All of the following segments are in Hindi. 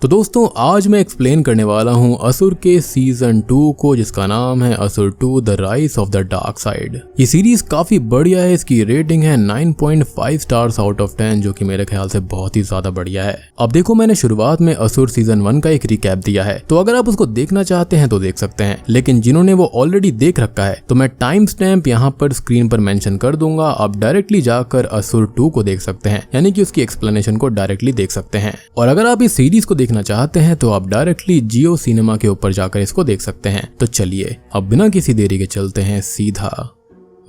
तो दोस्तों आज मैं एक्सप्लेन करने वाला हूँ असुर के सीजन 2 को, जिसका नाम है असुर 2 the rise of the dark side. ये सीरीज काफी बढ़िया है, इसकी रेटिंग है 9.5 स्टार्स आउट ऑफ 10, जो कि मेरे ख्याल से बहुत ही ज्यादा बढ़िया है। अब देखो, मैंने शुरुआत में असुर सीजन 1 का एक रिकैप दिया है, तो अगर आप उसको देखना चाहते हैं तो देख सकते हैं, लेकिन जिन्होंने वो ऑलरेडी देख रखा है तो मैं टाइम स्टैम्प यहाँ पर स्क्रीन पर मेंशन कर दूंगा। आप डायरेक्टली जाकर असुर 2 को देख सकते हैं, यानी कि उसकी एक्सप्लेनेशन को डायरेक्टली देख सकते हैं। और अगर आप इस सीरीज को देखना चाहते हैं तो आप डायरेक्टली जियो सिनेमा के ऊपर जाकर इसको देख सकते हैं। तो चलिए अब बिना किसी देरी के चलते हैं सीधा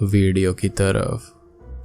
वीडियो की तरफ।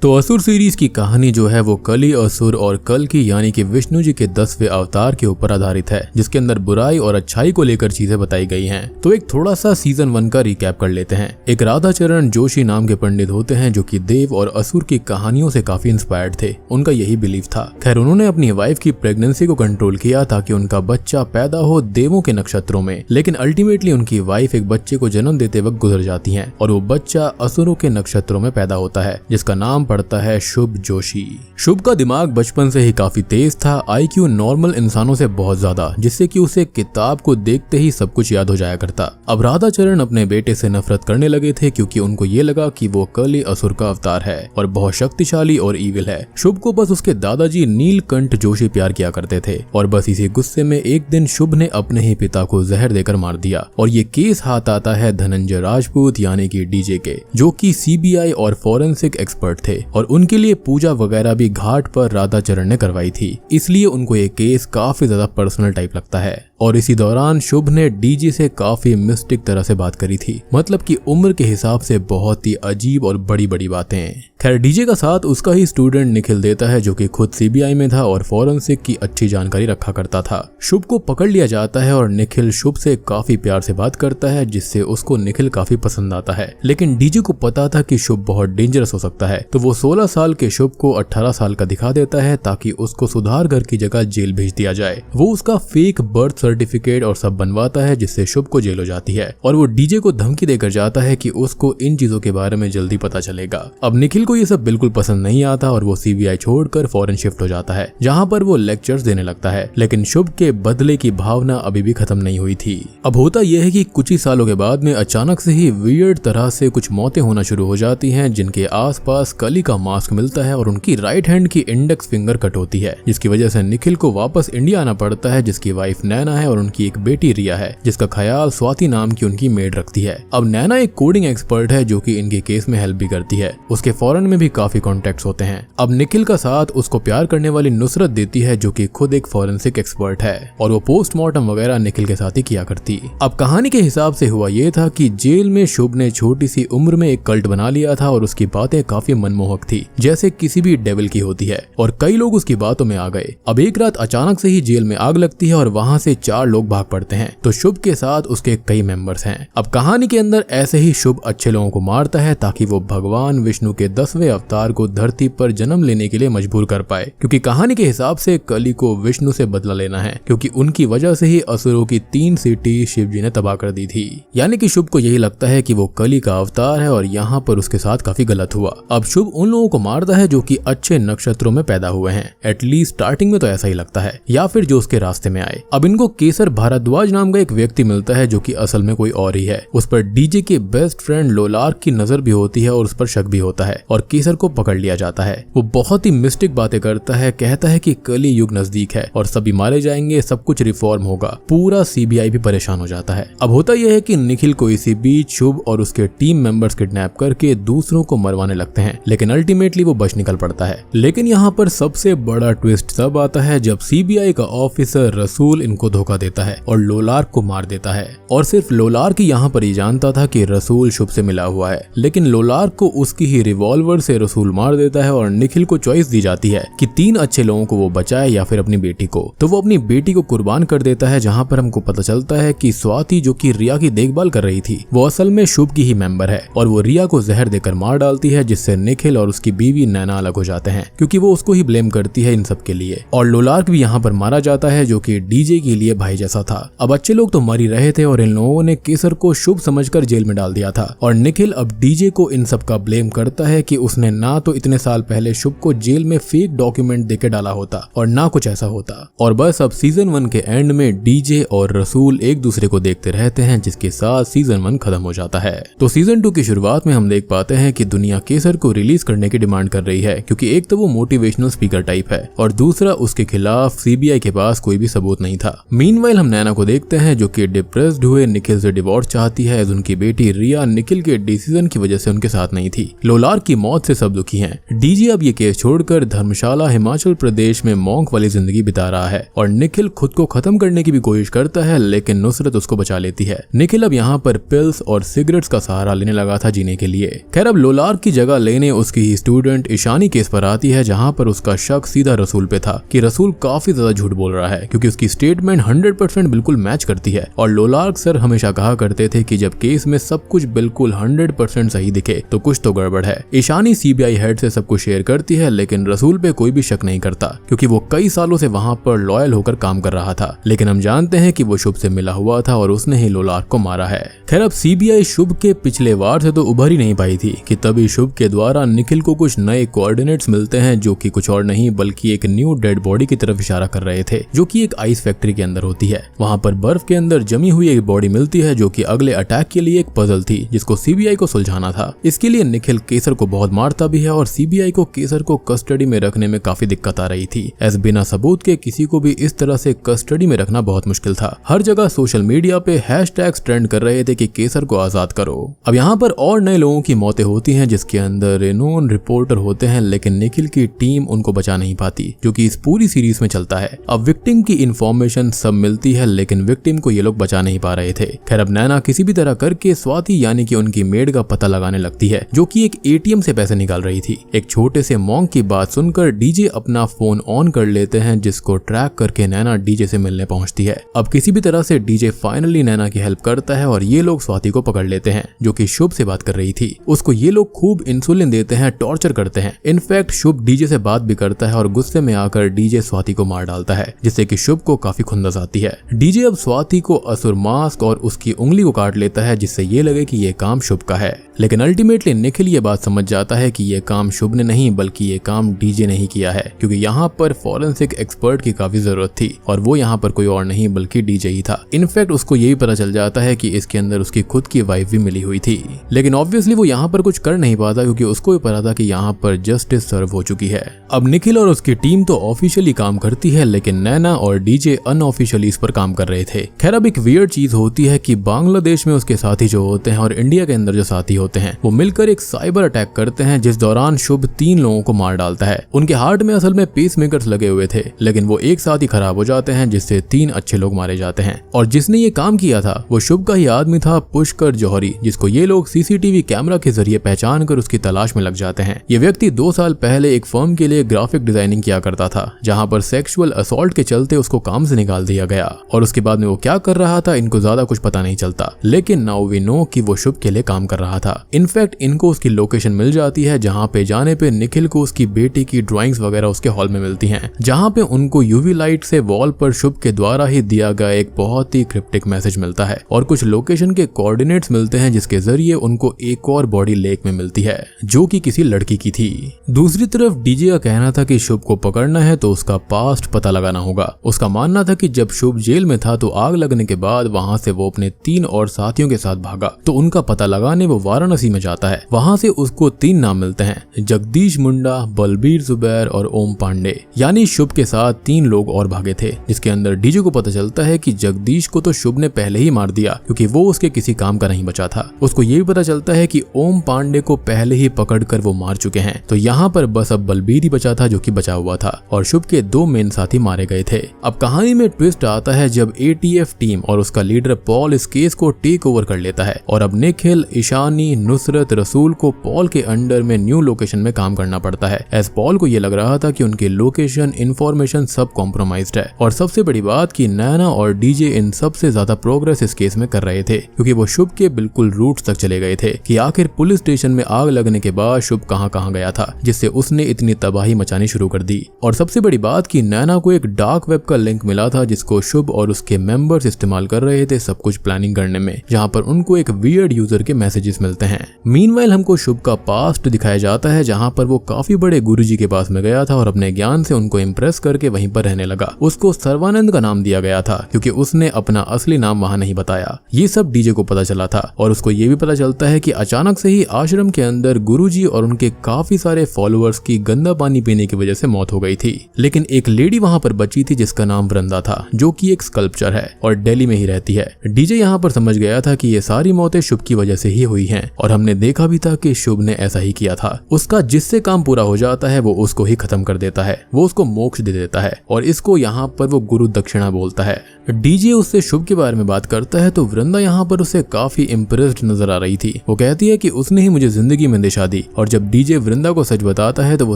तो असुर सीरीज की कहानी जो है वो कली असुर और कल की यानी कि विष्णु जी के 10वें अवतार के ऊपर आधारित है, जिसके अंदर बुराई और अच्छाई को लेकर चीजें बताई गई हैं। तो एक थोड़ा सा सीजन 1 का रिकैप कर लेते हैं। एक राधाचरण जोशी नाम के पंडित होते हैं जो कि देव और असुर की कहानियों से काफी इंस्पायर्ड थे। उनका यही बिलीफ था। खैर, उन्होंने अपनी वाइफ की प्रेगनेंसी को कंट्रोल किया ताकि उनका बच्चा पैदा हो देवों के नक्षत्रों में, लेकिन अल्टीमेटली उनकी वाइफ एक बच्चे को जन्म देते वक्त गुजर जाती है और वो बच्चा असुरों के नक्षत्रों में पैदा होता है, जिसका नाम पड़ता है शुभ जोशी। शुभ का दिमाग बचपन से ही काफी तेज था, आईक्यू नॉर्मल इंसानों से बहुत ज्यादा, जिससे कि उसे किताब को देखते ही सब कुछ याद हो जाया करता। अब राधाचरण अपने बेटे से नफरत करने लगे थे क्योंकि उनको ये लगा कि वो कली असुर का अवतार है और बहुत शक्तिशाली और ईविल है। शुभ को बस उसके दादाजी नीलकंठ जोशी प्यार किया करते थे और बस इसी गुस्से में एक दिन शुभ ने अपने ही पिता को जहर देकर मार दिया। और ये केस हाथ आता है धनंजय राजपूत यानी कि डीजे के, जो कि सीबीआई और फॉरेंसिक एक्सपर्ट थे और उनके लिए पूजा वगैरह भी घाट पर राधाचरण ने करवाई थी, इसलिए उनको ये केस काफी ज्यादा पर्सनल टाइप लगता है। और इसी दौरान शुभ ने डीजे से काफी मिस्टिक तरह से बात करी थी, मतलब कि उम्र के हिसाब से बहुत ही अजीब और बड़ी बड़ी बातें। खैर, डीजे का साथ उसका ही स्टूडेंट निखिल देता है जो कि खुद सीबीआई में था और फॉरेंसिक की अच्छी जानकारी रखा करता था। शुभ को पकड़ लिया जाता है और निखिल शुभ से काफी प्यार से बात करता है, जिससे उसको निखिल काफी पसंद आता है। लेकिन डीजे को पता था कि शुभ बहुत डेंजरस हो सकता है, तो वो 16 साल के शुभ को 18 साल का दिखा देता है ताकि उसको सुधार घर की जगह जेल भेज दिया जाए। वो उसका फेक बर्थ सर्टिफिकेट और सब बनवाता है, जिससे शुभ को जेल हो जाती है और वो डीजे को धमकी देकर जाता है कि उसको इन चीजों के बारे में जल्दी पता चलेगा। अब निखिल को ये सब बिल्कुल पसंद नहीं आता और वो सीबीआई छोड़कर फॉरेन शिफ्ट हो जाता है, जहाँ पर वो लेक्चर्स देने लगता है। लेकिन शुभ के बदले की भावना अभी भी खत्म नहीं हुई थी। अब होता यह है कि कुछ ही सालों के बाद में अचानक से ही वियर्ड तरह से कुछ मौतें होना शुरू हो जाती हैं, जिनके आसपास कली का मास्क मिलता है और उनकी राइट हैंड की इंडेक्स फिंगर कट होती है, जिसकी वजह से निखिल को वापस इंडिया आना पड़ता है, जिसकी वाइफ नैना है और उनकी एक बेटी रिया है, जिसका ख्याल स्वाति नाम की उनकी मेड रखती है। अब नैना एक कोडिंग एक्सपर्ट है जो कि इनके केस में हेल्प भी करती है। उसके फॉरेन में भी काफी कॉन्टेक्ट्स होते हैं। अब निखिल का साथ उसको प्यार करने वाली नुसरत देती है जो कि खुद एक फॉरेंसिक एक्सपर्ट है और वो पोस्टमार्टम वगैरह निखिल के साथ ही किया करती। अब कहानी के हिसाब से हुआ ये था कि जेल में शुभ ने छोटी सी उम्र में एक कल्ट बना लिया था और उसकी बातें काफी मनमोहक थी, जैसे किसी भी डेविल की होती है, और कई लोग उसकी बातों में आ गए। अब एक रात अचानक से ही जेल में आग लगती है और वहाँ से 4 लोग भाग पड़ते हैं, तो शुभ के साथ उसके कई मेंबर्स हैं। अब कहानी के अंदर ऐसे ही शुभ अच्छे लोगों को मारता है ताकि वो भगवान विष्णु के 10वें अवतार को धरती पर जन्म लेने के लिए मजबूर कर पाए, क्योंकि कहानी के हिसाब से कली को विष्णु से बदला लेना है, क्योंकि उनकी वजह से ही असुरों की 3 सिटी शिव जी ने तबाह कर दी थी। यानी कि शुभ को यही लगता है कि वो कली का अवतार है और यहाँ पर उसके साथ काफी गलत हुआ। अब शुभ उन लोगों को मारता है जो कि अच्छे नक्षत्रों में पैदा हुए हैं, एटलीस्ट स्टार्टिंग में तो ऐसा ही लगता है, या फिर जो उसके रास्ते में आए। अब इनको केसर भारद्वाज नाम का एक व्यक्ति मिलता है जो कि असल में कोई और ही है। उस पर डीजे के बेस्ट फ्रेंड लोलार्क की नजर भी होती है और उस पर शक भी होता है और केसर को पकड़ लिया जाता है। वो बहुत ही मिस्टिक बातें करता है, कहता है कि कली युग नजदीक है और सभी मारे जाएंगे, सब कुछ रिफॉर्म होगा। पूरा सीबीआई भी परेशान हो जाता है। अब होता यह है कि निखिल को इसी बीच शुभ और उसके टीम मेंबर्स किडनैप करके दूसरों को मरवाने लगते हैं, लेकिन अल्टीमेटली वो बच निकल पड़ता है। लेकिन यहाँ पर सबसे बड़ा ट्विस्ट तब आता है जब सीबीआई का ऑफिसर रसूल इनको धोखा देता है और लोलार्क को मार देता है। और सिर्फ लोलार्क ही यहाँ पर ही जानता था कि रसूल शुभ से मिला हुआ है, लेकिन लोलार्क को उसकी ही रिवॉल्वर से रसूल मार देता है और निखिल को चॉइस दी जाती है कि 3 अच्छे लोगों को वो बचाए या फिर अपनी बेटी को। तो वो अपनी बेटी को कुर्बान कर देता है, जहाँ पर हमको पता चलता है कि स्वाति जो कि रिया की देखभाल कर रही थी वो असल में शुभ की ही मेंबर है और वो रिया को जहर देकर मार डालती है, जिससे निखिल और उसकी बीवी नैना अलग हो जाते हैं क्योंकि वो उसको ही ब्लेम करती है इन सब के लिए। और लोलार्क भी यहाँ पर मारा जाता है जो कि डीजे के लिए भाई जैसा था। अब अच्छे लोग तो मर ही रहे थे और इन लोगों ने केसर को शुभ समझकर जेल में डाल दिया था और निखिल अब डीजे को इन सब का ब्लेम करता है कि उसने ना तो इतने साल पहले शुभ को जेल में फेक डॉक्यूमेंट देके डाला होता और ना कुछ ऐसा होता। और बस अब सीजन 1 के एंड में डीजे और रसूल एक दूसरे को देखते रहते हैं, जिसके साथ सीजन 1 खत्म हो जाता है। तो सीजन 2 की शुरुआत में हम देख पाते हैं कि दुनिया केसर को रिलीज करने की डिमांड कर रही है, क्योंकि एक तो वो मोटिवेशनल स्पीकर टाइप है और दूसरा उसके खिलाफ सीबीआई के पास कोई भी सबूत नहीं था। मीनवाइल हम नैना को देखते हैं जो कि डिप्रेस्ड हुए निखिल से डिवोर्स चाहती है। उनकी बेटी रिया निखिल के डिसीजन की वजह से उनके साथ नहीं थी। लोलार की मौत से सब दुखी हैं। डीजे अब ये केस छोड़कर धर्मशाला हिमाचल प्रदेश में मॉन्क वाली जिंदगी बिता रहा है और निखिल खुद को खत्म करने की भी कोशिश करता है, लेकिन नुसरत उसको बचा लेती है। निखिल अब यहाँ पर पिल्स और सिगरेट्स का सहारा लेने लगा था जीने के लिए। खैर अब लोलार की जगह लेने उसकी ही स्टूडेंट ईशानी केस पर आती है, जहाँ पर उसका शक सीधा रसूल पे था कि रसूल काफी ज्यादा झूठ बोल रहा है, क्योंकि उसकी स्टेटमेंट 100% बिल्कुल मैच करती है। और लोलार सर हमेशा कहा करते थे कि जब केस में सब कुछ बिल्कुल 100% सही दिखे तो कुछ तो गड़बड़ है। ईशानी सीबीआई हेड से सब कुछ शेयर करती है, लेकिन रसूल पे कोई भी शक नहीं करता, क्योंकि वो कई सालों से वहाँ पर लॉयल होकर काम कर रहा था। लेकिन हम जानते हैं कि वो शुभ से मिला हुआ था और उसने ही लोलार को मारा है। खैर अब सीबीआई शुभ के पिछले वार से तो उभर ही नहीं पाई थी कि तभी शुभ के द्वारा निखिल को कुछ नए कोऑर्डिनेट्स मिलते हैं, जो कि कुछ और नहीं बल्कि एक न्यू डेड बॉडी की तरफ इशारा कर रहे थे, जो कि एक आइस फैक्ट्री के अंदर होती है। वहाँ पर बर्फ के अंदर जमी हुई एक बॉडी मिलती है, जो कि अगले अटैक के लिए एक पजल थी, जिसको सीबीआई को सुलझाना था। इसके लिए निखिल केसर को बहुत मारता भी है और सीबीआई को केसर को कस्टडी में रखने में काफी दिक्कत आ रही थी, ऐसे बिना सबूत के किसी को भी इस तरह से कस्टडी में रखना बहुत मुश्किल था। हर जगह सोशल मीडिया पे हैशटैग्स ट्रेंड कर रहे थे कि केसर को आजाद करो। अब यहाँ पर और नए लोगों की मौतें होती हैं, जिसके अंदर रेनोन रिपोर्टर होते हैं, लेकिन निखिल की टीम उनको बचा नहीं पाती, जो कि इस पूरी सीरीज में चलता है। अब विक्टिम की इन्फॉर्मेशन सब मिलती है, लेकिन विक्टिम को ये लोग बचा नहीं पा रहे थे। खैर अब नैना किसी भी तरह करके स्वाति यानी कि उनकी मेड का पता लगाने लगती है, जो कि एक एटीएम से पैसे निकाल रही थी। एक छोटे से मॉन्क की बात सुनकर डीजे अपना फोन ऑन कर लेते हैं, जिसको ट्रैक करके नैना डीजे से मिलने पहुंचती है। अब किसी भी तरह से डीजे फाइनली नैना की हेल्प करता है और ये लोग स्वाति को पकड़ लेते हैं, जो कि शुभ से बात कर रही थी। उसको ये लोग खूब इंसुलिन देते हैं, टॉर्चर करते हैं। इनफैक्ट शुभ डीजे से बात भी करता है और गुस्से में आकर डीजे स्वाति को मार डालता है, जिससे कि शुभ को काफी खुंदस आती है। डीजे अब स्वाति को असुर मास्क और उसकी उंगली को काट लेता है, जिससे ये लगे कि ये काम शुभ का है। लेकिन अल्टीमेटली निखिल ये बात समझ जाता है कि ये काम शुभ ने नहीं बल्कि ये काम डीजे ने ही किया है, क्योंकि यहाँ पर फॉरेंसिक एक्सपर्ट की काफी जरूरत थी और वो यहाँ पर कोई और नहीं बल्कि डीजे ही था। इनफैक्ट उसको यही पता चल जाता है कि इसके अंदर उसकी खुद की वाइफ भी मिली हुई थी, लेकिन ऑब्वियसली वो यहाँ पर कुछ कर नहीं पाता, क्योंकि उसको भी पता था कि यहाँ पर जस्टिस सर्व हो चुकी है। अब निखिल और उसकी टीम तो ऑफिशियली काम करती है, लेकिन नैना और डीजे अनऑफिशियली इस पर काम कर रहे थे। खैर अब एक वियर्ड चीज होती है कि बांग्लादेश में उसके साथी जो होते हैं और इंडिया के अंदर जो साथी होते हैं वो मिलकर एक साइबर अटैक करते हैं, जिस दौरान शुभ 3 लोगों को मार डालता है। उनके हार्ट में असल में पेसमेकर्स लगे हुए थे, लेकिन वो एक साथ ही खराब हो जाते हैं, जिससे 3 अच्छे लोग मारे जाते हैं। और जिसने ये काम किया था वो शुभ का ही आदमी था, पुष्कर जौहरी, जिसको ये लोग सीसीटीवी कैमरा के जरिए पहचान कर उसकी तलाश में लग जाते हैं। ये व्यक्ति 2 साल पहले एक फर्म के लिए ग्राफिक डिजाइनिंग किया करता था, जहाँ पर सेक्सुअल असॉल्ट के चलते उसको काम से निकाल दिया गया, और उसके बाद में वो क्या कर रहा था इनको ज्यादा कुछ पता नहीं चलता, लेकिन नाउ वी नो कि वो शुभ के लिए काम कर रहा था। इनफैक्ट इनको उसकी लोकेशन मिल जाती है, जहाँ पे जाने पे निखिल को उसकी बेटी की ड्राइंग्स वगैरह उसके हॉल में मिलती हैं, जहाँ पे उनको यूवी लाइट से वॉल पर शुभ के द्वारा ही दिया गया एक बहुत ही क्रिप्टिक मैसेज मिलता है और कुछ लोकेशन के कोऑर्डिनेट्स मिलते हैं, जिसके जरिए उनको एक और बॉडी लेक में मिलती है, जो कि किसी लड़की की थी। दूसरी तरफ डीजे का कहना था कि शुभ को पकड़ना है तो उसका पास्ट पता लगाना होगा। उसका मानना था कि जब शुभ जेल में था तो आग लगने के बाद वहाँ से वो अपने 3 और साथियों के साथ भागा, तो उनका पता लगाने वो वाराणसी में जाता है। वहाँ से उसको 3 नाम मिलते हैं, जगदीश मुंडा, बलबीर जुबैर और ओम पांडे, यानी शुभ के साथ 3 लोग और भागे थे, जिसके अंदर डीजे को पता चलता है कि जगदीश को तो शुभ ने पहले ही मार दिया, क्योंकि वो उसके किसी काम का नहीं बचा था। उसको ये भी पता चलता है कि ओम पांडे को पहले ही पकड़कर वो मार चुके हैं, तो यहाँ पर बस अब बलबीर ही बचा था, जो कि बचा हुआ था, और शुभ के 2 मेन साथी मारे गए थे। अब कहानी में ट्विस्ट आता है जब एटीएफ टीम और उसका लीडर पॉल इस केस को टेक ओवर कर लेता है, और अब निखिल, ईशानी, नुसरत, रसूल को पॉल के अंडर में न्यू लोकेशन में काम करना पड़ता है। एज पॉल को ये लग रहा था कि उनकी लोकेशन, इंफॉर्मेशन सब कॉम्प्रोमाइज्ड है, और सबसे बड़ी बात कि नैना और डीजे इन सबसे ज्यादा प्रोग्रेस इस केस में कर रहे थे, क्योंकि वो शुभ के बिल्कुल रूट्स तक चले गए थे कि आखिर पुलिस स्टेशन में आग लगने के बाद शुभ कहां गया था, जिससे उसने इतनी तबाही मचानी शुरू कर दी। और सबसे बड़ी बात कि नैना को एक डार्क वेब का लिंक मिला था, जिसको शुभ और उसके मेंबर्स इस्तेमाल कर रहे थे सब कुछ प्लानिंग करने में, जहां पर उनको एक वियर्ड यूजर के मैसेजेस मिलते हैं। मीनवाइल हमको शुभ का पास्ट दिखाया जाता है जहाँ पर वो काफी बड़े गुरुजी के पास में गया था और अपने ज्ञान से उनको इम्प्रेस करके वहीं पर रहने लगा। उसको सर्वानंद का नाम दिया गया था क्योंकि उसने अपना असली नाम वहाँ नहीं बताया। ये सब डीजे को पता चला था और उसको ये भी पता चलता है कि अचानक से ही आश्रम के अंदर गुरुजी और उनके काफी सारे फॉलोअर्स की गंदा पानी पीने की वजह से मौत हो गई थी। लेकिन एक लेडी वहाँ पर बची थी जिसका नाम वृंदा था, जो कि एक स्कल्पचर है और दिल्ली में ही रहती है। डीजे यहाँ पर समझ गया था कि ये सारी मौतें शुभ की वजह से ही हुई हैं और हमने देखा भी था कि शुभ ने ऐसा ही किया था। उसका जिससे काम पूरा हो जाता है वो उसको ही खत्म कर देता है, वो उसको मोक्ष दे देता है और इसको यहाँ पर वो गुरु दक्षिणा बोलता है। डीजे उससे शुभ के बारे में बात करता है तो वृंदा यहाँ पर उसे काफी इम्प्रेस्ड नजर आ रही थी। वो कहती है कि उसने ही मुझे जिंदगी में दिशा दी और जब डीजे वृंदा को सच बताता है तो वो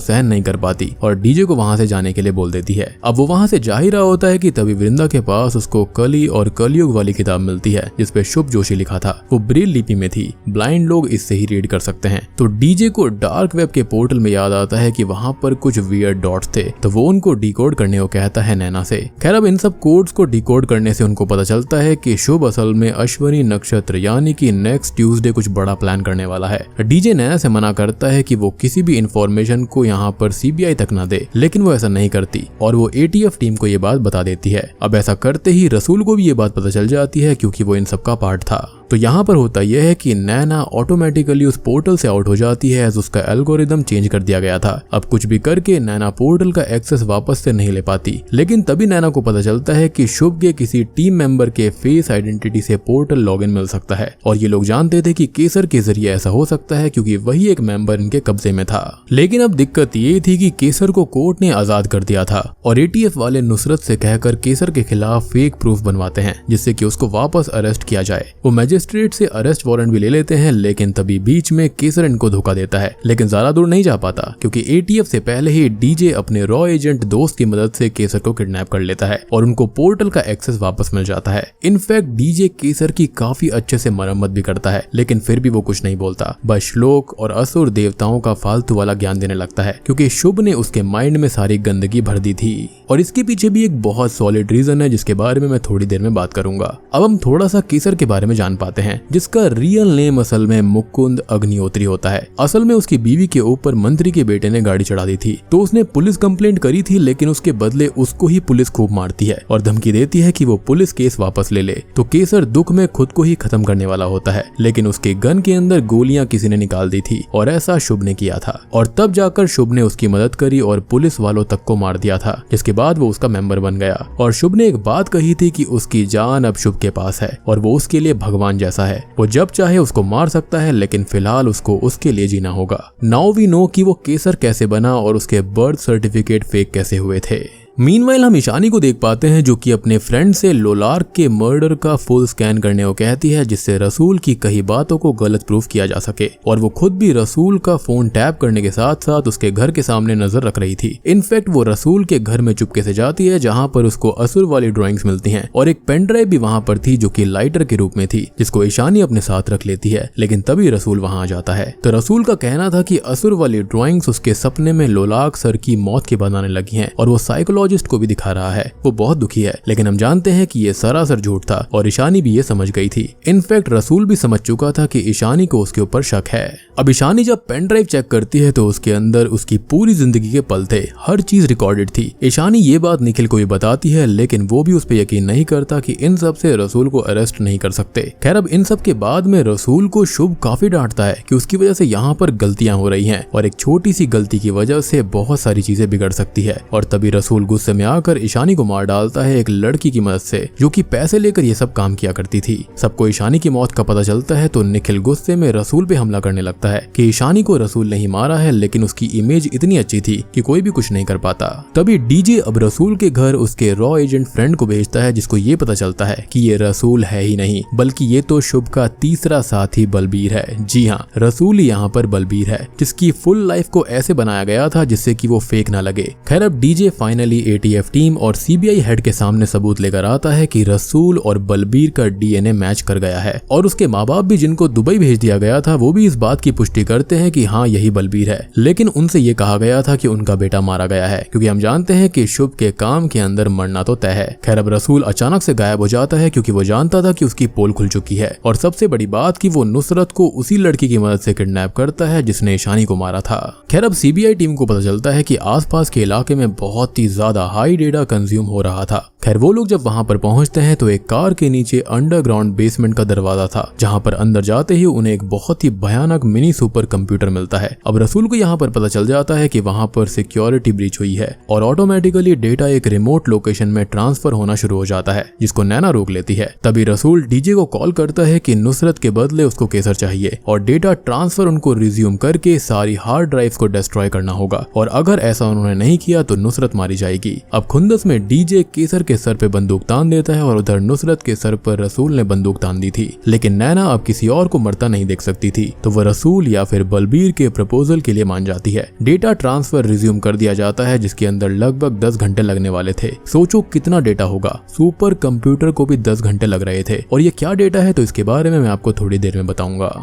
सहन नहीं कर पाती और डीजे को वहाँ से जाने के लिए बोल देती है। अब वो वहाँ से जा ही रहा होता है कि तभी वृंदा के पास उसको कली और कलयुग वाली किताब मिलती है जिसपे शुभ जोशी लिखा था। वो ब्रेल लिपि में थी, ब्लाइंड लोग इससे ही रीड कर सकते हैं। तो डीजे को डार्क वेब के पोर्टल में याद आता है कि वहाँ पर कुछ वियर्ड डॉट्स थे, तो वो उनको डिकोड करने को कहता है नैना से। खैर अब इन सब कोड्स को डिकोड करने से उनको पता चलता है कि शुभ असल में अश्विनी नक्षत्र यानी कि नेक्स्ट ट्यूसडे कुछ बड़ा प्लान करने वाला है। डीजे नैना से मना करता है कि वो किसी भी इंफॉर्मेशन को यहाँ पर सीबीआई तक ना दे, लेकिन वो ऐसा नहीं करती और वो एटीएफ टीम को ये बात बता देती है। अब ऐसा करते ही रसूल को भी ये बात पता चल जाती है क्योंकि वो इन सब का पार्ट था। तो यहाँ पर होता यह है कि नैना ऑटोमेटिकली उस पोर्टल से आउट हो जाती है एज उसका एल्गोरिदम चेंज कर दिया गया था। अब कुछ भी करके नैना पोर्टल का एक्सेस वापस से नहीं ले पाती, लेकिन तभी नैना को पता चलता है कि शुभ के किसी टीम मेंबर के फेस आइडेंटिटी से पोर्टल लॉगिन मिल सकता है और ये लोग जानते थे कि केसर के जरिए ऐसा हो सकता है क्योंकि वही एक मेंबर इनके कब्जे में था। लेकिन अब दिक्कत ये थी कि केसर को कोर्ट ने आजाद कर दिया था और एटीएफ वाले नुसरत से कहकर केसर के खिलाफ फेक प्रूफ बनवाते हैं जिससे कि उसको वापस अरेस्ट किया जाए। वो मजिस्ट्रेट से अरेस्ट वारंट भी ले लेते हैं, लेकिन तभी बीच में केसर इनको धोखा देता है, लेकिन ज्यादा दूर नहीं जा पाता क्योंकि एटीएफ से पहले ही डीजे अपने रॉ एजेंट दोस्त की मदद से केसर को किडनैप कर लेता है और उनको पोर्टल का एक्सेस वापस मिल जाता है। इनफैक्ट डीजे केसर की काफी अच्छे से मरम्मत भी करता है, लेकिन फिर भी वो कुछ नहीं बोलता, बस श्लोक और असुर देवताओं का फालतू वाला ज्ञान देने लगता है क्योंकि शुभ ने उसके माइंड में सारी गंदगी भर दी थी। और इसके पीछे भी एक बहुत सॉलिड रीजन है जिसके बारे में मैं थोड़ी देर में बात करूंगा। अब हम थोड़ा सा केसर के बारे में जान पाते हैं जिसका रियल नेम असल में मुकुंद अग्निहोत्री होता है। असल में उसकी बीवी के ऊपर मंत्री के बेटे ने गाड़ी चढ़ा दी थी, तो उसने पुलिस कंप्लेंट करी थी, लेकिन उसके बदले उसको ही पुलिस खूब मारती है और धमकी देती है कि वो पुलिस केस वापस ले ले। तो केसर दुख में खुद को ही खत्म करने वाला होता है, लेकिन उसके गन के अंदर गोलियां किसी ने निकाल दी थी और ऐसा शुभ ने किया था और तब जाकर शुभ ने उसकी मदद करी और पुलिस वालों तक को मार दिया था, जिसके बाद वो उसका मेंबर बन गया। और शुभ ने एक बात कही थी कि उसकी जान अब शुभ के पास है और वो उसके लिए भगवान जैसा है, वो जब चाहे उसको मार सकता है, लेकिन फिलहाल उसको उसके लिए जीना होगा। नाउ वी नो कि वो केसर कैसे बना और उसके बर्थ सर्टिफिकेट फेक कैसे हुए थे। मीनवाइल हम ईशानी को देख पाते हैं जो कि अपने फ्रेंड से लोलार्क के मर्डर का फुल स्कैन करने को कहती है जिससे रसूल की कई बातों को गलत प्रूफ किया जा सके, और वो खुद भी रसूल का फोन टैप करने के साथ साथ उसके घर के सामने नजर रख रही थी। इनफैक्ट वो रसूल के घर में चुपके से जाती है जहाँ पर उसको असुर वाली ड्रॉइंग्स मिलती हैं और एक पेन ड्राइव भी वहाँ पर थी जो कि लाइटर के रूप में थी जिसको ईशानी अपने साथ रख लेती है, लेकिन तभी रसूल वहाँ आ जाता है। तो रसूल का कहना था कि असुर वाली ड्रॉइंग्स उसके सपने में लोलार्क सर की मौत के बनाने लगी हैं और वो साइकोलॉजिस्ट को भी दिखा रहा है। वो बहुत दुखी है, लेकिन हम जानते हैं कि ये सरासर झूठ था और ईशानी भी ये समझ गई थी। इनफैक्ट रसूल भी समझ चुका था कि ईशानी को उसके ऊपर शक है। अब ईशानी जब पेन ड्राइव चेक करती है तो उसके अंदर उसकी पूरी जिंदगी के पल थे, हर चीज रिकॉर्डेड थी। ईशानी ये बात निखिल को भी बताती है, लेकिन वो भी उस पर यकीन नहीं करता कि इन सब से रसूल को अरेस्ट नहीं कर सकते। खैर अब इन सब के बाद में रसूल को शुभ काफी डांटता है कि उसकी वजह से यहाँ पर गलतियां हो रही हैं और एक छोटी सी गलती की वजह से बहुत सारी चीजें बिगड़ सकती है। और तभी रसूल गुस्से में आकर ईशानी को मार डालता है एक लड़की की मदद से जो कि पैसे लेकर ये सब काम किया करती थी। सबको ईशानी की मौत का पता चलता है तो निखिल गुस्से में रसूल पे हमला करने लगता है कि ईशानी को रसूल नहीं मारा है, लेकिन उसकी इमेज इतनी अच्छी थी कि कोई भी कुछ नहीं कर पाता। तभी डीजे अब रसूल के घर उसके रॉ एजेंट फ्रेंड को भेजता है जिसको ये पता चलता है कि ये रसूल है ही नहीं बल्कि ये तो शुभ का तीसरा साथी बलबीर है। जी हाँ, रसूल यहाँ पर बलबीर है जिसकी फुल लाइफ को ऐसे बनाया गया था जिससे कि वो फेक ना लगे। खैर अब डीजे फाइनली एटीएफ टीम और सीबीआई हेड के सामने सबूत लेकर आता है कि रसूल और बलबीर का डीएनए मैच कर गया है और उसके माँ बाप भी जिनको दुबई भेज दिया गया था वो भी इस बात की पुष्टि करते हैं कि हाँ यही बलबीर है, लेकिन उनसे ये कहा गया था कि उनका बेटा मारा गया है, क्योंकि हम जानते हैं कि शुभ के काम के अंदर मरना तो तय है। खैर अब रसूल अचानक से गायब हो जाता है क्योंकि वो जानता था कि उसकी पोल खुल चुकी है, और सबसे बड़ी बात कि वो नुसरत को उसी लड़की की मदद से किडनैप करता है जिसने ईशानी को मारा था। खैर अब सीबीआई टीम को पता चलता है कि आसपास के इलाके में बहुत ही ज्यादा हाई डेटा कंज्यूम हो रहा था। खैर वो लोग जब वहां पर पहुंचते हैं तो एक कार के नीचे अंडरग्राउंड बेसमेंट का दरवाजा था, जहां पर अंदर जाते ही उन्हें एक बहुत ही भयानक मिनी सुपर कंप्यूटर मिलता है। अब रसूल को यहाँ पर पता चल जाता है कि वहां पर सिक्योरिटी ब्रीच हुई है और ऑटोमेटिकली डेटा एक रिमोट लोकेशन में ट्रांसफर होना शुरू हो जाता है, जिसको नैना रोक लेती है। तभी रसूल डीजे को कॉल करता है कि नुसरत के बदले उसको केसर चाहिए और डेटा ट्रांसफर उनको रिज्यूम करके सारी हार्ड ड्राइव्स को डिस्ट्रॉय करना होगा, और अगर ऐसा उन्होंने नहीं किया तो नुसरत मारी जाएगी। अब खुंदस में डीजे केसर के सर पे बंदूक तान देता है और उधर नुसरत के सर पर रसूल ने बंदूक तान दी थी, लेकिन नैना अब किसी और को मरता नहीं देख सकती थी, तो वह रसूल या फिर बलबीर के प्रपोजल के लिए मान जाती है। डेटा ट्रांसफर रिज्यूम कर दिया जाता है जिसके अंदर लगभग 10 घंटे लगने वाले थे। सोचो कितना डेटा होगा, सुपर कंप्यूटर को भी 10 घंटे लग रहे थे। और ये क्या डेटा है तो इसके बारे में मैं आपको थोड़ी देर में बताऊंगा।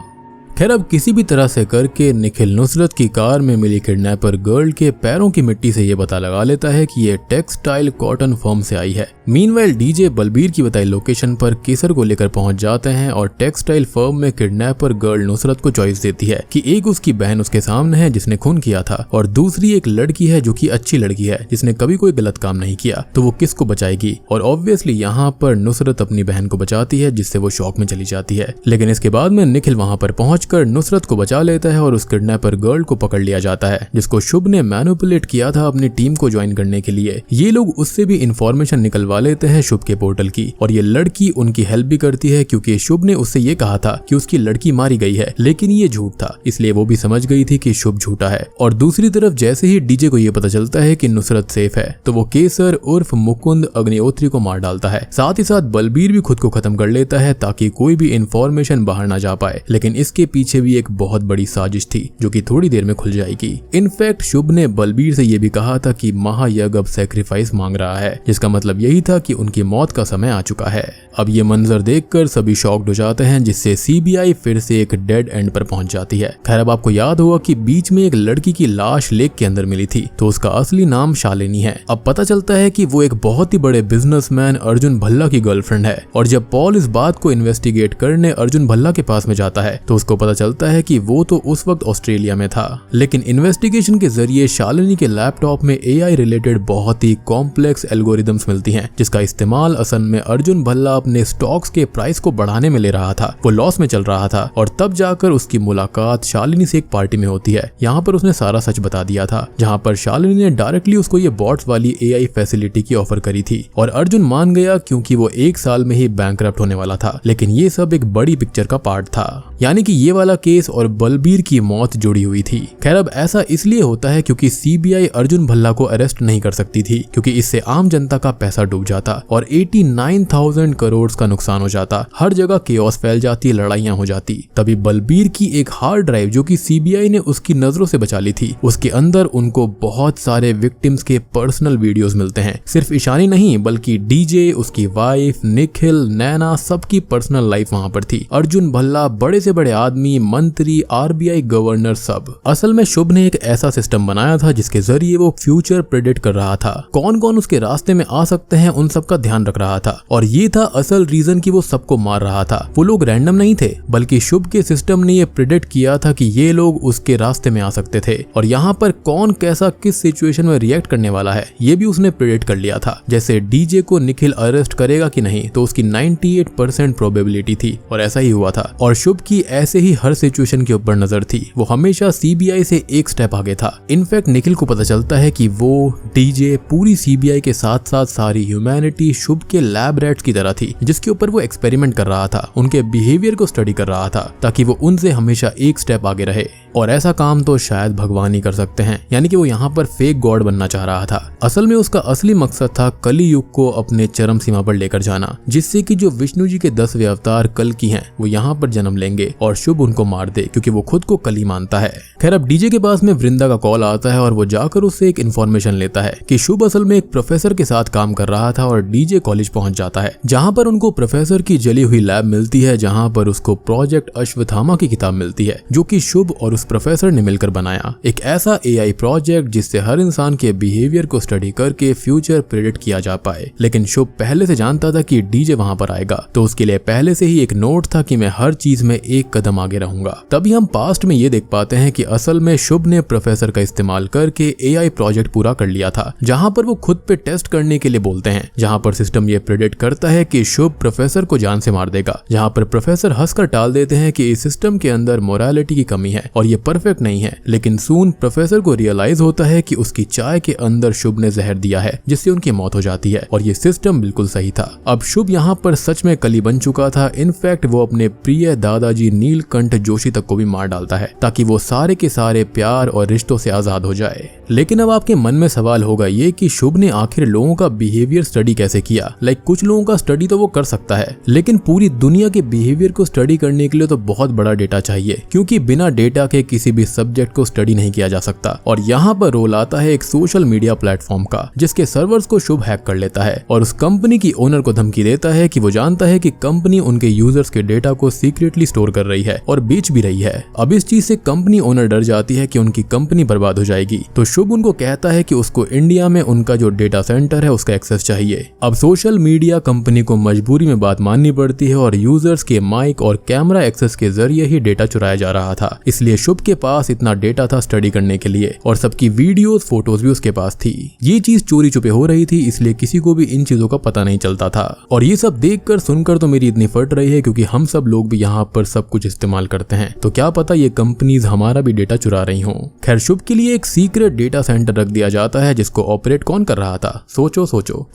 खैर अब किसी भी तरह से करके निखिल नुसरत की कार में मिली किडनैपर गर्ल के पैरों की मिट्टी से ये पता लगा लेता है कि ये टेक्सटाइल कॉटन फर्म से आई है। मीनवाइल डीजे बलबीर की बताई लोकेशन पर केसर को लेकर पहुंच जाते हैं और टेक्सटाइल फर्म में किडनैपर गर्ल नुसरत को चॉइस देती है कि एक उसकी बहन उसके सामने है जिसने खून किया था, और दूसरी एक लड़की है जो कि अच्छी लड़की है जिसने कभी कोई गलत काम नहीं किया, तो वो किसको बचाएगी। और ऑब्वियसली यहाँ पर नुसरत अपनी बहन को बचाती है जिससे वो शॉक में चली जाती है। लेकिन इसके बाद में निखिल वहां पर पहुंचकर नुसरत को बचा लेता है और उस किडनैपर गर्ल को पकड़ लिया जाता है जिसको शुभ ने मैनिपुलेट किया था अपनी टीम को ज्वाइन करने के लिए। ये लोग उससे भी इंफॉर्मेशन निकलवा लेते हैं शुभ के पोर्टल की, और ये लड़की उनकी हेल्प भी करती है क्योंकि शुभ ने उससे ये कहा था कि उसकी लड़की मारी गई है, लेकिन ये झूठ था, इसलिए वो भी समझ गई थी कि शुभ झूठा है। और दूसरी तरफ जैसे ही डीजे को ये पता चलता है कि नुसरत सेफ है तो वो केसर उर्फ मुकुंद अग्निहोत्री को मार डालता है। साथ ही साथ बलबीर भी खुद को खत्म कर लेता है ताकि कोई भी इंफॉर्मेशन बाहर ना जा पाए, लेकिन इसके पीछे भी एक बहुत बड़ी साजिश थी जो कि थोड़ी देर में खुल जाएगी। इनफैक्ट शुभ ने बलबीर से ये भी कहा था कि महायज्ञ अब सैक्रिफाइस मांग रहा है, जिसका मतलब यही था कि उनकी मौत का समय आ चुका है। अब ये मंजर देखकर सभी शॉक्ड हो जाते हैं, जिससे सीबीआई फिर से एक डेड एंड पर पहुंच जाती है। खैर अब आपको याद होगा कि बीच में एक लड़की की लाश लेक के अंदर मिली थी, तो उसका असली नाम शालिनी है। अब पता चलता है कि वो एक बहुत ही बड़े बिजनेसमैन अर्जुन भल्ला की गर्लफ्रेंड है, और जब पॉल इस बात को इन्वेस्टिगेट करने अर्जुन भल्ला के पास में जाता है तो उसको पता चलता है कि वो तो उस वक्त ऑस्ट्रेलिया में था। लेकिन इन्वेस्टिगेशन के जरिए शालिनी के लैपटॉप में एआई रिलेटेड बहुत ही कॉम्प्लेक्स एल्गोरिदम्स मिलती हैं, जिसका इस्तेमाल असल में अर्जुन भल्ला अपने स्टॉक्स के प्राइस को बढ़ाने में ले रहा था। वो लॉस में चल रहा था, और तब जाकर उसकी मुलाकात शालिनी से एक पार्टी में होती है। यहाँ पर उसने सारा सच बता दिया था, जहाँ पर शालिनी ने डायरेक्टली उसको ये बॉट्स वाली एआई फैसिलिटी की ऑफर करी थी, और अर्जुन मान गया क्योंकि वो 1 साल में ही बैंकरप्ट होने वाला था। लेकिन ये सब एक बड़ी पिक्चर का पार्ट था, यानी कि ये वाला केस और बलबीर की मौत जुड़ी हुई थी। खैर अब ऐसा इसलिए होता है क्योंकि सीबीआई अर्जुन भल्ला को अरेस्ट नहीं कर सकती थी, क्योंकि इससे आम जनता का पैसा डूब जाता और 89,000 करोड़ का नुकसान हो जाता। हर जगह केओस फैल जाती, लड़ाइयां हो जाती। तभी बलबीर की एक हार्ड ड्राइव जो कि सीबीआई ने उसकी नजरों से बचा ली थी, उसके अंदर उनको बहुत सारे विक्टिम्स के पर्सनल वीडियोस मिलते हैं। सिर्फ ईशानी नहीं बल्कि डीजे, उसकी वाइफ, निखिल, नैना, सबकी पर्सनल लाइफ वहां पर थी। अर्जुन भल्ला, बड़े से बड़े आदमी, मंत्री, आरबीआई गवर्नर, सब। असल में शुभ ने एक ऐसा सिस्टम बनाया था जिसके जरिए वो फ्यूचर प्रेडिक्ट कर रहा था। कौन कौन उसके रास्ते में आ सकते हैं उन सब का ध्यान रख रहा था, और ये था असल रीजन कि वो सबको मार रहा था। वो लोग रैंडम नहीं थे, बल्कि शुभ के सिस्टम ने ये प्रेडिक्ट किया था कि ये लोग उसके रास्ते में आ सकते थे, और यहाँ पर कौन कैसा किस सिचुएशन में रिएक्ट करने वाला है ये भी उसने प्रेडिक्ट कर लिया था। जैसे डीजे को निखिल अरेस्ट करेगा कि नहीं, तो उसकी 98% प्रोबेबिलिटी थी, और ऐसा ही हुआ था। और शुभ की ऐसे ही हर सिचुएशन के ऊपर नजर थी। वो हमेशा सीबीआई से एक स्टेप आगे था। इनफैक्ट निखिल को पता चलता है कि वो, डीजे, पूरी सीबीआई के साथ साथ सारी ह्यूमैनिटी शुभ के लैब रैट्स की तरह थी, जिसके ऊपर वो एक्सपेरिमेंट कर रहा था, उनके बिहेवियर को स्टडी कर रहा था ताकि वो उनसे हमेशा एक स्टेप आगे रहे। और ऐसा काम तो शायद भगवान ही कर सकते हैं, यानी कि वो यहाँ पर फेक गॉड बनना चाह रहा था। असल में उसका असली मकसद था कली युग को अपने चरम सीमा पर लेकर जाना, जिससे कि जो विष्णु जी के 10वें अवतार कल की हैं वो यहाँ पर जन्म लेंगे और शुभ उनको मार दे, क्योंकि वो खुद को कली मानता है। खैर अब डीजे के पास में वृंदा का कॉल आता है और वो जाकर उससे एक इन्फॉर्मेशन लेता है कि शुभ असल में एक प्रोफेसर के साथ काम कर रहा था और डीजे कॉलेज पहुंच जाता है, जहाँ पर उनको प्रोफेसर की जली हुई लैब मिलती है, जहाँ पर उसको प्रोजेक्ट अश्वत्थामा की किताब मिलती है, जो कि शुभ और उस प्रोफेसर ने मिलकर बनाया। एक ऐसा एआई प्रोजेक्ट जिससे हर इंसान के बिहेवियर को स्टडी करके फ्यूचर प्रेडिक्ट किया जा पाए। लेकिन शुभ पहले से जानता था कि डीजे वहां पर आएगा, तो उसके लिए पहले से ही एक नोट था कि मैं हर चीज में एक कदम आगे रहूंगा। तभी हम पास्ट में ये देख पाते हैं कि असल में शुभ ने प्रोफेसर का इस्तेमाल करके एआई प्रोजेक्ट पूरा कर लिया था, जहां पर वो खुद पे टेस्ट करने के लिए बोलते हैं, जहां पर सिस्टम ये प्रेडिक्ट करता है कि शुभ प्रोफेसर को जान से मार देगा, जहां पर प्रोफेसर हंसकर टाल देते हैं कि इस सिस्टम के अंदर मोरालिटी की कमी है और ये परफेक्ट नहीं है। लेकिन सून प्रोफेसर को रियलाइज होता है कि उसकी चाय के अंदर शुभ ने जहर दिया है, जिससे उनकी मौत हो जाती है और ये सिस्टम बिल्कुल सही था। अब शुभ यहाँ पर सच में कली बन चुका था। इनफैक्ट वो अपने प्रिय दादाजी नीलकंठ जोशी तक को भी मार डालता है, ताकि वो सारे के सारे प्यार और रिश्तों से आजाद हो जाए। लेकिन अब आपके मन में सवाल होगा ये कि शुभ ने आखिर लोगों का बिहेवियर स्टडी कैसे किया। कुछ लोगों का स्टडी तो वो कर सकता है, लेकिन पूरी दुनिया के बिहेवियर को स्टडी करने के लिए तो बहुत बड़ा डेटा चाहिए, क्योंकि बिना डेटा के किसी भी सब्जेक्ट को स्टडी नहीं किया जा सकता। और यहाँ पर रोल आता है एक सोशल मीडिया प्लेटफॉर्म का, जिसके सर्वर्स को शुभ हैक कर लेता है और उस कंपनी की ओनर को धमकी देता है कि वो जानता है कि कंपनी उनके यूजर्स के डेटा को सीक्रेटली स्टोर कर रही है और बेच भी रही है। अब इस चीज से कंपनी ओनर डर जाती है कि उनकी कंपनी बर्बाद हो जाएगी, तो शुभ उनको कहता है कि उसको इंडिया में उनका जो डेटा सेंटर है उसका एक्सेस चाहिए। अब सोशल मीडिया कंपनी को मजबूरी में बात माननी पड़ती है और यूजर्स के माइक और कैमरा एक्सेस के जरिए ही डेटा चुराया जा रहा था, इसलिए शुभ के पास इतना डेटा था स्टडी करने के लिए और सबकी वीडियोस फोटोज भी उसके पास थी। ये चीज चोरी छुपे हो रही थी, इसलिए किसी को भी इन चीजों का पता नहीं चलता था। और ये सब देखकर सुनकर तो मेरी इतनी फट रही है, क्योंकि हम सब लोग भी यहाँ पर सब कुछ इस्तेमाल करते हैं, तो क्या पता ये कंपनीज हमारा भी डेटा चुरा रही हों। खैर शुभ के लिए एक सीक्रेट डेटा सेंटर रख दिया जाता है, जिसको ऑपरेट कौन कर रहा था, सोचो।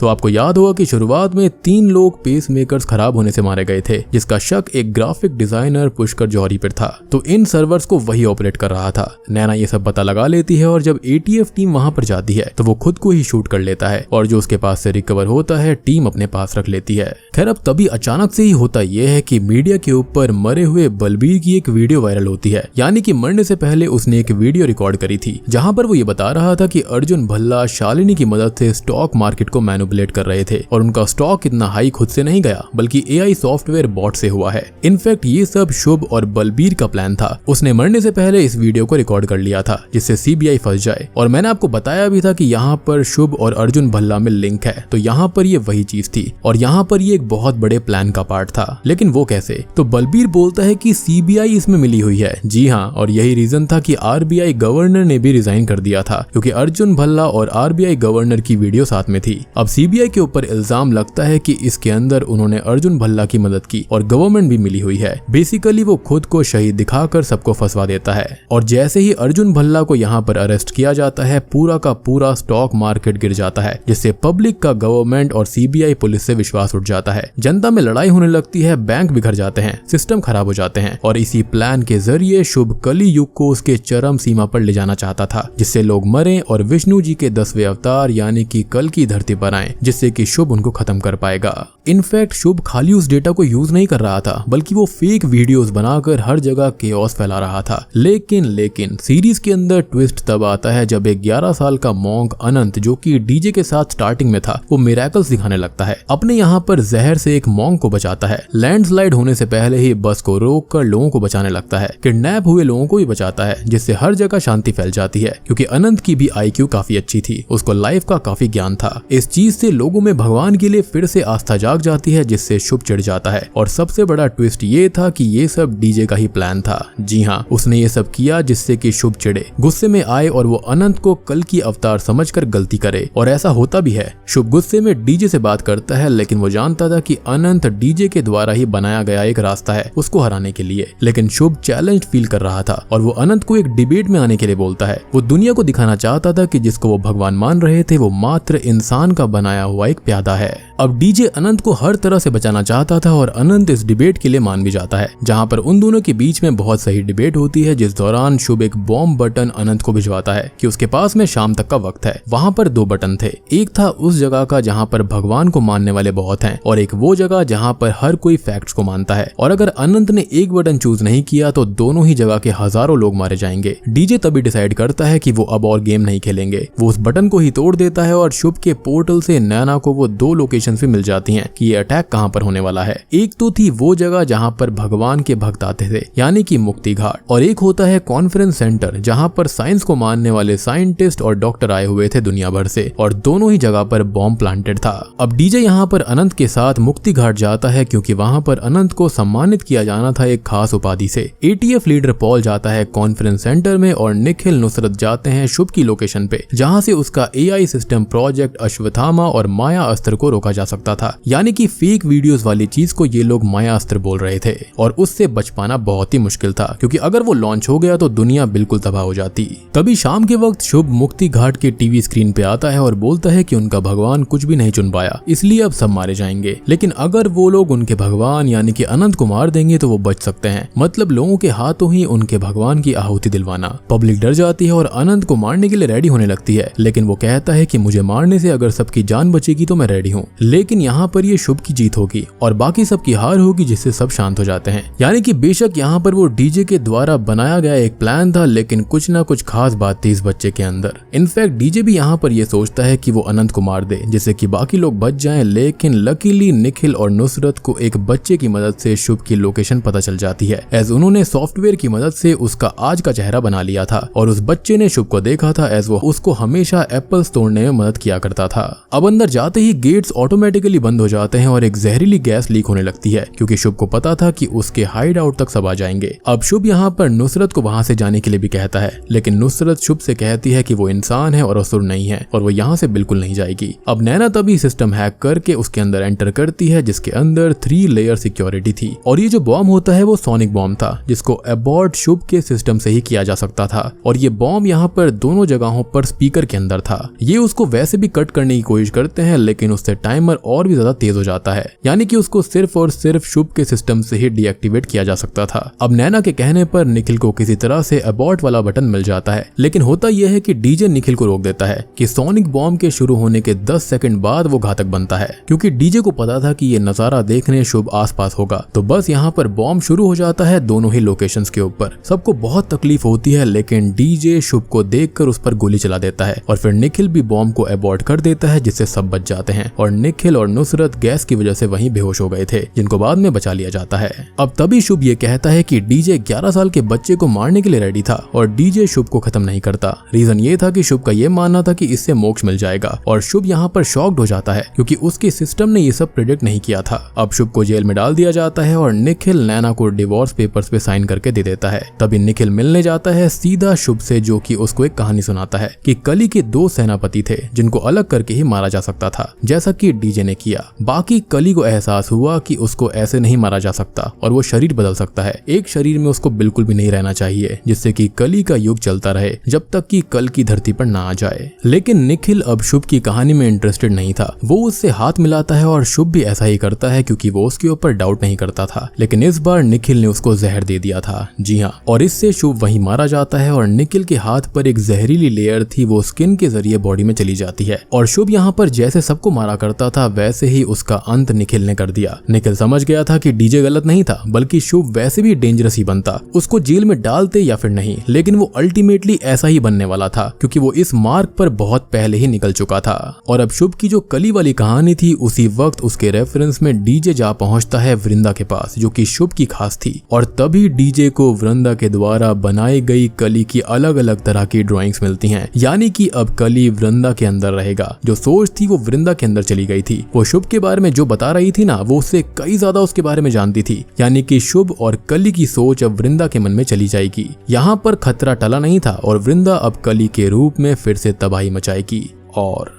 तो आपको याद होगा कि शुरुआत में 3 लोग पेस मेकर्स खराब होने से मारे गए थे, जिसका शक एक ग्राफिक डिजाइनर पुष्कर जौहरी पर था, तो इन सर्वर्स को वही ऑपरेट कर रहा था। नैना ये सब पता लगा लेती है और जब एटीएफ टीम वहां पर जाती है तो वो खुद को ही शूट कर लेता है और जो उसके पास से रिकवर होता है टीम अपने पास रख लेती है। खैर अब तभी अचानक से ही होता यह है कि मीडिया के ऊपर मरे हुए बलबीर की एक वीडियो वायरल होती है, यानी कि मरने से पहले उसने एक वीडियो रिकॉर्ड करी थी, जहां पर वो ये बता रहा था कि अर्जुन भल्ला शालिनी की मदद से स्टॉक मार्केट को मैनिपुलेट कर रहे थे और उनका स्टॉक इतना हाई खुद से नहीं गया, बल्कि एआई सॉफ्टवेयर बॉट से हुआ है। इनफैक्ट ये सब शुभ और बलबीर का प्लान था। उसने मरने से पहले इस वीडियो को रिकॉर्ड कर लिया था, जिससे सीबीआई फंस जाए। और मैंने आपको बताया भी था कि यहाँ पर शुभ और अर्जुन भल्ला में लिंक है, तो यहाँ पर ये वही चीज थी और यहाँ पर ये एक बहुत बड़े प्लान का पार्ट था। लेकिन वो कैसे? तो बलबीर बोलता है कि सीबीआई इसमें मिली हुई है। जी हाँ, और यही रीजन था कि आरबीआई गवर्नर ने भी रिजाइन कर दिया था, क्योंकि अर्जुन भल्ला और आरबीआई गवर्नर की वीडियो साथ में थी। अब सीबीआई के ऊपर इल्जाम लगता है कि इसके अंदर उन्होंने अर्जुन भल्ला की मदद की और गवर्नमेंट भी मिली हुई है। बेसिकली वो खुद को शहीद दिखाकर सबको फंसवा देता है और जैसे ही अर्जुन भल्ला को यहाँ पर अरेस्ट किया जाता है, पूरा का पूरा स्टॉक मार्केट गिर जाता है, जिससे पब्लिक का गवर्नमेंट और सीबीआई पुलिस से विश्वास उठ जाता है। जनता में लड़ाई होने लगती है, बैंक बिखर जाते हैं, सिस्टम खराब हो जाते हैं और इसी प्लान के जरिए शुभ कली युग को उसके चरम सीमा पर ले जाना चाहता था, जिससे लोग मरे और विष्णु जी के 10वें अवतार यानी कि कल की धरती पर आए, जिससे कि शुभ उनको खत्म कर पाएगा। इनफैक्ट शुभ खाली उस डेटा को यूज नहीं कर रहा था, बल्कि वो फेक वीडियोस बनाकर हर जगह केओस फैला रहा था। लेकिन सीरीज के अंदर ट्विस्ट तब आता है जब एक 11 साल का मॉन्क अनंत, जो कि डीजे के साथ स्टार्टिंग में था, वो मिरेकल्स दिखाने लगता है। अपने यहाँ पर जहर से एक मॉन्क को बचाता है, लैंडस्लाइड होने से पहले ही बस को रोक कर लोगों को बचाने लगता है, किडनैप हुए लोगों को भी बचाता है, जिससे हर जगह शांति फैल जाती है। क्योंकि अनंत की भी IQ काफी अच्छी थी, उसको लाइफ का काफी ज्ञान था। इस चीज से लोगों में भगवान के लिए फिर से आस्था जाग जाती है, जिससे शुभ चिढ़ जाता है। और सबसे बड़ा ट्विस्ट ये था कि ये सब डीजे का ही प्लान था। जी हाँ, उसने ये सब किया जिससे कि शुभ चिढ़े, गुस्से में आए और वो अनंत को कल की अवतार समझकर गलती करे। और ऐसा होता भी है। शुभ गुस्से में डीजे से बात करता है, लेकिन वो जानता था कि अनंत डीजे के द्वारा ही बनाया गया एक रास्ता है उसको हराने के लिए। लेकिन शुभ चैलेंज फील कर रहा था और वो अनंत को एक डिबेट में आने के लिए बोलता है। वो दुनिया को दिखाना चाहता था कि जिसको वो भगवान मान रहे थे वो मात्र इंसान का बनाया हुआ एक प्यादा है। अब डीजे अनंत को हर तरह से बचाना चाहता था और अनंत इस डिबेट के लिए मान भी जाता है, जहाँ पर उन दोनों के बीच में बहुत सही डिबेट होती है जिस दौरान शुभ एक बॉम्ब बटन अनंत को भिजवाता है कि उसके पास में शाम तक का वक्त है। वहाँ पर 2 बटन थे, एक था उस जगह का जहाँ पर भगवान को मानने वाले बहुत हैं और एक वो जगह जहाँ पर हर कोई फैक्ट्स को मानता है, और अगर अनंत ने एक बटन चूज नहीं किया तो दोनों ही जगह के हजारों लोग मारे जाएंगे। डीजे तभी डिसाइड करता है कि वो अब और गेम नहीं खेलेंगे। वो उस बटन को ही तोड़ देता है और शुभ के पोर्टल से नैना को वो 2 लोकेशन पे मिल जाती हैं कि ये अटैक कहाँ पर होने वाला है। एक तो थी वो जगह जहाँ पर भगवान के भक्त आते थे यानी कि मुक्ति घाट, और एक होता है कॉन्फ्रेंस सेंटर जहाँ पर साइंस को मानने वाले साइंटिस्ट और डॉक्टर आए हुए थे दुनिया भर से, और दोनों ही जगह पर बॉम्ब प्लांटेड था। अब डीजे यहाँ पर अनंत के साथ मुक्ति घाट जाता है क्योंकि वहाँ पर अनंत को सम्मानित किया जाना था एक खास उपाधि से। एटीएफ लीडर पॉल जाता है कॉन्फ्रेंस सेंटर में और निखिल नुसरत जाते हैं शुभ की लोकेशन पे जहाँ से उसका एआई सिस्टम प्रोजेक्ट अश्वत्थामा और माया अस्त्र को रोका जा सकता था। यानी कि फेक वीडियोस वाली चीज को ये लोग माया अस्त्र बोल रहे थे और उससे बच पाना बहुत ही मुश्किल था क्योंकि अगर वो लॉन्च हो गया तो दुनिया बिल्कुल तबाह हो जाती। तभी शाम के वक्त शुभ मुक्ति घाट के टीवी स्क्रीन पे आता है और बोलता है कि उनका भगवान कुछ भी नहीं चुन पाया, इसलिए अब सब मारे जाएंगे, लेकिन अगर वो लोग उनके भगवान यानी कि अनंत को मार देंगे तो वो बच सकते हैं। मतलब लोगों के हाथों ही उनके भगवान की आहुति दिलवाना। पब्लिक डर जाती है और अनंत को मारने के लिए रेडी होने लगती है, लेकिन वो कहता है कि मुझे मारने से अगर सबकी जान बचेगी तो मैं रेडी हूँ। लेकिन यहाँ पर ये शुभ की जीत होगी और बाकी सबकी हार होगी जिससे सब शांत हो जाते हैं। यानी कि बेशक यहाँ पर वो डीजे के द्वारा बनाया गया एक प्लान था, लेकिन कुछ ना कुछ खास बात थी इस बच्चे के अंदर। इनफैक्ट डीजे भी यहाँ पर ये सोचता है कि वो अनंत को मार दे जिससे कि बाकी लोग बच जाएं, लेकिन लकीली निखिल और नुसरत को एक बच्चे की मदद से शुभ की लोकेशन पता चल जाती है, एज उन्होंने सॉफ्टवेयर की मदद से उसका आज का चेहरा बना लिया था और उस बच्चे ने शुभ को देखा था एज वो उसको हमेशा एप्पल्स तोड़ने में मदद किया करता था। अब अंदर जाते ही गेट्स ऑटोमेटिकली बंद हो जाते हैं और एक जहरीली गैस लीक होने लगती है क्योंकि शुभ को पता था कि उसके हाइड आउट तक सब आ जाएंगे। अब शुभ यहाँ पर नुसरत को वहां से जाने के लिए भी कहता है, लेकिन नुसरत शुभ से कहती है कि वो इंसान है और असुर नहीं है और वो यहाँ से बिल्कुल नहीं जाएगी। अब नैना तभी सिस्टम हैक करके उसके अंदर एंटर करती है जिसके अंदर 3 लेयर सिक्योरिटी थी और ये जो बॉम्ब होता है वो सोनिक बॉम्ब था जिसको अबॉर्ट शुभ के सिस्टम से ही किया जा सकता था और ये बॉम्ब यहाँ पर दोनों जगहों पर स्पीकर के अंदर था। ये उसको वैसे भी कट करने की कोशिश करते हैं लेकिन उससे टाइमर और भी ज्यादा तेज हो जाता है, यानी कि उसको सिर्फ और सिर्फ शुभ के सिस्टम से ही डीएक्टिवेट किया जा सकता था। अब नैना के कहने पर निखिल को किसी तरह से अबॉर्ट वाला बटन मिल जाता है, लेकिन होता यह है कि डीजे निखिल को रोक देता है कि सोनिक बॉम्ब के शुरू होने के 10 सेकंड बाद वो घातक बनता है, क्योंकि डीजे को पता था कि ये नजारा देखने शुभ आसपास होगा। तो बस यहाँ पर बॉम्ब शुरू हो जाता है दोनों ही लोकेशंस के ऊपर। सबको बहुत तकलीफ होती है, लेकिन डीजे शुभ को देखकर उस पर गोली चला देता है और फिर निखिल भी बॉम्ब को अबॉर्ट कर देता है जिससे सब बच जाते हैं और निखिल और नुसरत गैस की वजह से वहीं बेहोश हो गए थे जिनको बाद में बचा लिया जाता है। अब तभी शुभ ये कहता है कि डीजे 11 साल के बच्चे को मारने के लिए रेडी था और डीजे शुभ को खत्म नहीं करता। रीजन ये था कि शुभ का ये मानना था कि इससे मोक्ष मिल जाएगा और शुभ यहाँ पर शॉक्ड हो जाता है क्योंकि उसके सिस्टम ने ये सब प्रेडिक्ट नहीं किया था। अब शुभ को जेल में डाल दिया जाता है और निखिल नैना को डिवोर्स पेपर्स पे साइन करके दे देता है। तभी निखिल मिलने जाता है सीधा शुभ से, जो कि उसको एक कहानी सुनाता है कि कली के 2 सेनापति थे जिनको अलग करके ही मारा जा सकता था जैसा कि डीजे ने किया। बाकी कली को एहसास हुआ कि उसको ऐसे नहीं मारा जा सकता और वो शरीर बदल सकता है। एक शरीर में उसको बिल्कुल भी नहीं रहना चाहिए जिससे कि कली का युग चलता रहे जब तक कि कल की धरती पर ना आ जाए। लेकिन निखिल अब शुभ की कहानी में इंटरेस्टेड नहीं था। वो उससे हाथ मिलाता है और शुभ भी ऐसा ही करता है क्योंकि वो उसके ऊपर डाउट नहीं करता था। लेकिन इस बार निखिल ने उसको जहर दे दिया था। जी हाँ, और इससे शुभ वहीं मारा जाता है और निखिल के हाथ पर एक जहरीली लेयर थी, वो स्किन के जरिए बॉडी में चली जाती है और शुभ यहाँ पर जैसे सबको मारा करता था वैसे ही उसका अंत निखिल ने कर दिया। निखिल समझ गया था कि डीजे गलत नहीं था बल्कि शुभ वैसे भी डेंजरस ही बनता, उसको जेल में डालते या फिर नहीं, लेकिन वो अल्टीमेटली ऐसा ही बनने वाला था क्योंकि वो इस मार्ग पर बहुत पहले ही निकल चुका था। और अब शुभ की जो कली वाली कहानी थी उसी वक्त उसके रेफरेंस में डीजे जा पहुंचता है वृंदा के पास, जो कि शुभ की खास थी। और तभी डीजे को वृंदा के द्वारा बनाई गई कली की अलग अलग तरह की ड्राइंग्स मिलती हैं, यानी कि अब कली वृंदा के अंदर रहेगा। जो सोच थी वो वृंदा के अंदर चली गई थी। वो शुभ के बारे में जो बता रही थी ना, वो उससे कई ज्यादा उसके बारे में जानती थी, यानी कि शुभ और कली की सोच अब वृंदा के मन में चली जाएगी। यहाँ पर खतरा टला नहीं था और वृंदा अब कली के रूप में फिर से तबाही मचाएगी। और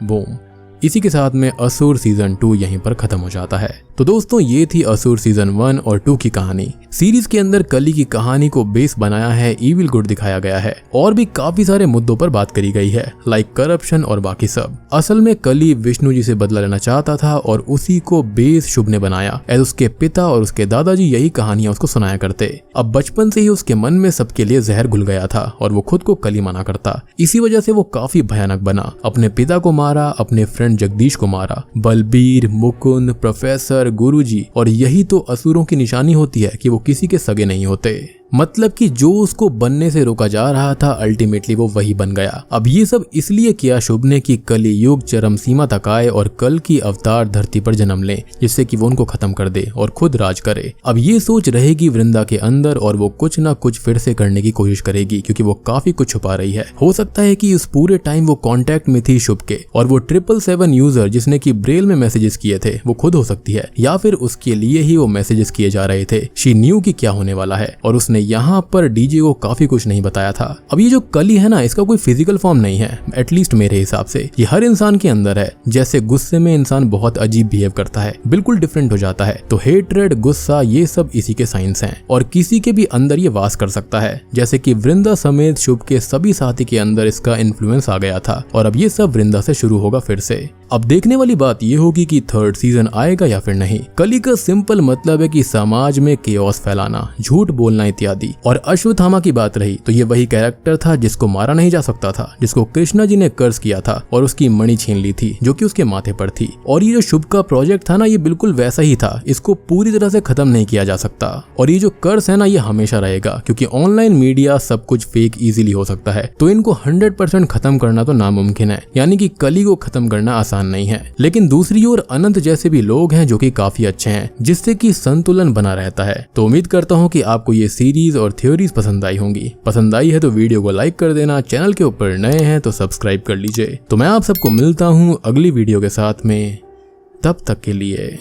बूम, इसी के साथ में असुर सीजन 2 यहीं पर खत्म हो जाता है। तो दोस्तों ये थी असुर सीजन 1 और 2 की कहानी। सीरीज के अंदर कली की कहानी को बेस बनाया है, इविल गुड दिखाया गया है और भी काफी सारे मुद्दों पर बात करी गई है, लाइक करप्शन और बाकी सब। असल में कली विष्णु जी से बदला लेना चाहता था और उसी को बेस शुभ ने बनाया, एज उसके पिता और उसके दादाजी यही कहानियां उसको सुनाया करते। अब बचपन से ही उसके मन में सबके लिए जहर घुल गया था और वो खुद को कली माना करता। इसी वजह से वो काफी भयानक बना, अपने पिता को मारा, अपने फ्रेंड जगदीश को मारा, बलबीर, मुकुंद, प्रोफेसर, गुरुजी, और यही तो असुरों की निशानी होती है कि वो किसी के सगे नहीं होते। मतलब कि जो उसको बनने से रोका जा रहा था अल्टीमेटली वो वही बन गया। अब ये सब इसलिए किया शुभ ने कि कली युग चरम सीमा तक आए और कल की अवतार धरती पर जन्म ले, जिससे कि वो उनको खत्म कर दे और खुद राज करे। अब ये सोच रहेगी वृंदा के अंदर और वो कुछ ना कुछ फिर से करने की कोशिश करेगी, क्योंकि वो काफी कुछ छुपा रही है। हो सकता है कि उस पूरे टाइम वो कांटेक्ट में थी शुभ के, और वो 777 यूजर जिसने की ब्रेल में मैसेजेस किए थे वो खुद हो सकती है, या फिर उसके लिए ही वो मैसेजेस किए जा रहे थे। शी न्यू कि क्या होने वाला है और उसने यहाँ पर डीजे को काफी कुछ नहीं बताया था। अब ये जो कली है ना, इसका कोई फिजिकल फॉर्म नहीं है, एटलीस्ट मेरे हिसाब से। ये हर इंसान के अंदर है। जैसे गुस्से में इंसान बहुत अजीब बिहेव करता है, बिल्कुल डिफरेंट हो जाता है, तो हेट्रेड, गुस्सा, ये सब इसी के साइंस हैं और किसी के भी अंदर ये वास कर सकता है। जैसे कि वृंदा समेत शुभ के सभी साथी के अंदर इसका इन्फ्लुएंस आ गया था और अब ये सब वृंदा से शुरू होगा फिर से। अब देखने वाली बात ये होगी कि 3rd सीजन आएगा या फिर नहीं। कली का सिंपल मतलब है कि समाज में केओस फैलाना, झूठ बोलना इत्यादि। और अश्वत्थामा की बात रही तो ये वही कैरेक्टर था जिसको मारा नहीं जा सकता था, जिसको कृष्णा जी ने कर्ज किया था और उसकी मणि छीन ली थी जो कि उसके माथे पर थी। और ये जो शुभ का प्रोजेक्ट था ना, ये बिल्कुल वैसा ही था, इसको पूरी तरह से खत्म नहीं किया जा सकता। और ये जो कर्ज है ना, ये हमेशा रहेगा, क्योंकि ऑनलाइन मीडिया सब कुछ फेक इजीली हो सकता है, तो इनको 100% खत्म करना तो नामुमकिन है। यानी कि कली को खत्म करना आसान नहीं है। लेकिन दूसरी ओर अनंत जैसे भी लोग हैं जो कि काफी अच्छे हैं, जिससे कि संतुलन बना रहता है। तो उम्मीद करता हूँ कि आपको ये सीरीज और थ्योरीज पसंद आई होंगी। पसंद आई है तो वीडियो को लाइक कर देना, चैनल के ऊपर नए हैं तो सब्सक्राइब कर लीजिए। तो मैं आप सबको मिलता हूँ अगली वीडियो के साथ में, तब तक के लिए